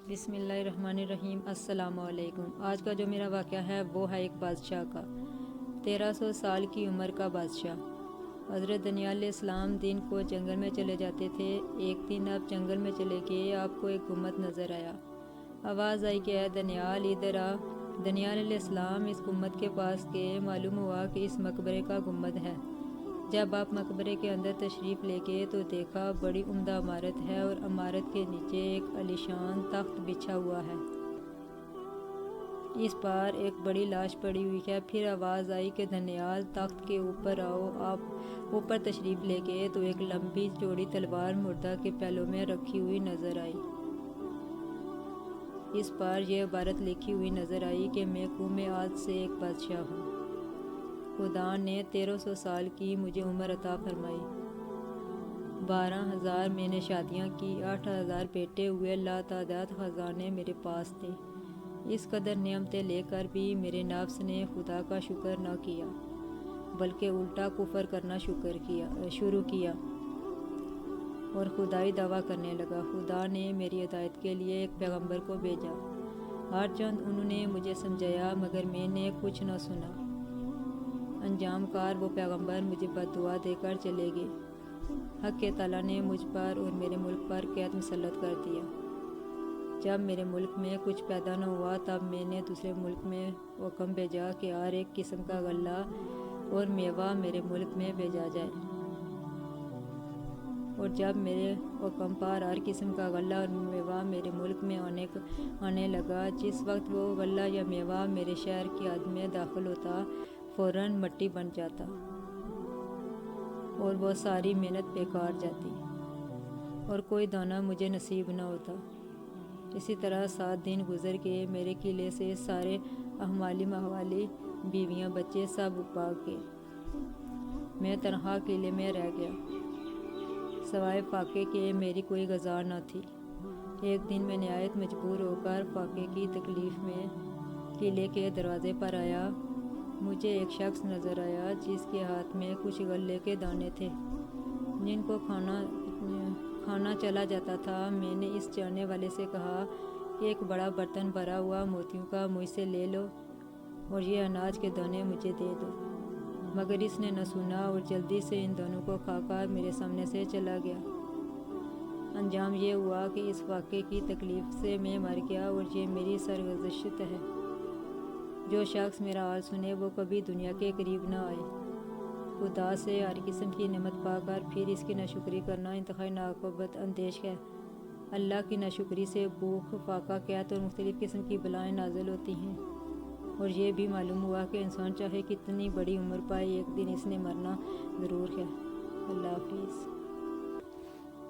بسم اللہ الرحمن الرحیم۔ السلام علیکم۔ آج کا جو میرا واقعہ ہے وہ ہے ایک بادشاہ کا، 1300 سال کی عمر کا بادشاہ۔ حضرت دانیال علیہ السلام دن کو جنگل میں چلے جاتے تھے۔ ایک دن آپ جنگل میں چلے گئے، آپ کو ایک گنبد نظر آیا۔ آواز آئی کہ اے دانیال ادھر آ۔ دانیال علیہ السلام اس گنبد کے پاس گئے۔ معلوم ہوا کہ اس مقبرے کا گنبد ہے۔ جب آپ مقبرے کے اندر تشریف لے گئے تو دیکھا بڑی عمدہ عمارت ہے اور عمارت کے نیچے ایک عالیشان تخت بچھا ہوا ہے۔ اس پر ایک بڑی لاش پڑی ہوئی ہے۔ پھر آواز آئی کہ دانیال تخت کے اوپر آؤ۔ آپ اوپر تشریف لے گئے تو ایک لمبی چوڑی تلوار مردہ کے پہلو میں رکھی ہوئی نظر آئی۔ اس پر یہ عبارت لکھی ہوئی نظر آئی کہ میں قوم عاد سے ایک بادشاہ ہوں۔ خدا نے 1300 سال کی مجھے عمر عطا فرمائی۔ 12,000 میں نے شادیاں کی، 8,000 بیٹے ہوئے، لاتعداد خزانے میرے پاس تھے۔ اس قدر نعمتیں لے کر بھی میرے نفس نے خدا کا شکر نہ کیا بلکہ الٹا کفر کرنا شروع کیا اور خدائی دعویٰ کرنے لگا۔ خدا نے میری ہدایت کے لیے ایک پیغمبر کو بھیجا، ہر چند انہوں نے مجھے سمجھایا مگر میں نے کچھ نہ سنا۔ انجام کار وہ پیغمبر مجھے بد دعا دے کر چلے گئے۔ حق تعالیٰ نے مجھ پر اور میرے ملک پر قحط مسلط کر دیا۔ جب میرے ملک میں کچھ پیدا نہ ہوا تب میں نے دوسرے ملک میں حکم بھیجا کہ ہر ایک قسم کا غلہ اور میوہ میرے ملک میں بھیجا جائے، اور جب میرے حکم پر ہر قسم کا غلہ اور میوہ میرے ملک میں آنے لگا، جس وقت وہ غلہ یا میوہ میرے شہر کی حد میں داخل ہوتا فوراً مٹی بن جاتا اور وہ ساری محنت بیکار جاتی اور کوئی دانہ مجھے نصیب نہ ہوتا۔ اسی طرح 7 دن گزر گئے، میرے قلعے سے سارے احمالی موالی، بیویاں، بچے سب بھاگ گئے۔ میں تنہا قلعے میں رہ گیا، سوائے فاقے کے میری کوئی غذا نہ تھی۔ ایک دن میں نہایت مجبور ہو کر فاقے کی تکلیف میں قلعے کے دروازے پر آیا۔ مجھے ایک شخص نظر آیا جس کے ہاتھ میں کچھ غلے کے دانے تھے جن کو کھانا چلا جاتا تھا۔ میں نے اس جانے والے سے کہا کہ ایک بڑا برتن بھرا ہوا موتیوں کا مجھ سے لے لو اور یہ اناج کے دانے مجھے دے دو، مگر اس نے نہ سنا اور جلدی سے ان دونوں کو کھا کر میرے سامنے سے چلا گیا۔ انجام یہ ہوا کہ اس واقعے کی تکلیف سے میں مر گیا اور یہ میری سرگزشت ہے۔ جو شخص میرا حال سنے وہ کبھی دنیا کے قریب نہ آئے۔ خدا سے ہر قسم کی نعمت پا کر پھر اس کی ناشکری کرنا انتہائی ناقابل اندیش ہے۔ اللہ کی ناشکری سے بھوک، فاقہ، قحط اور مختلف قسم کی بلائیں نازل ہوتی ہیں، اور یہ بھی معلوم ہوا کہ انسان چاہے کتنی بڑی عمر پائے ایک دن اس نے مرنا ضرور ہے۔ اللہ حافظ۔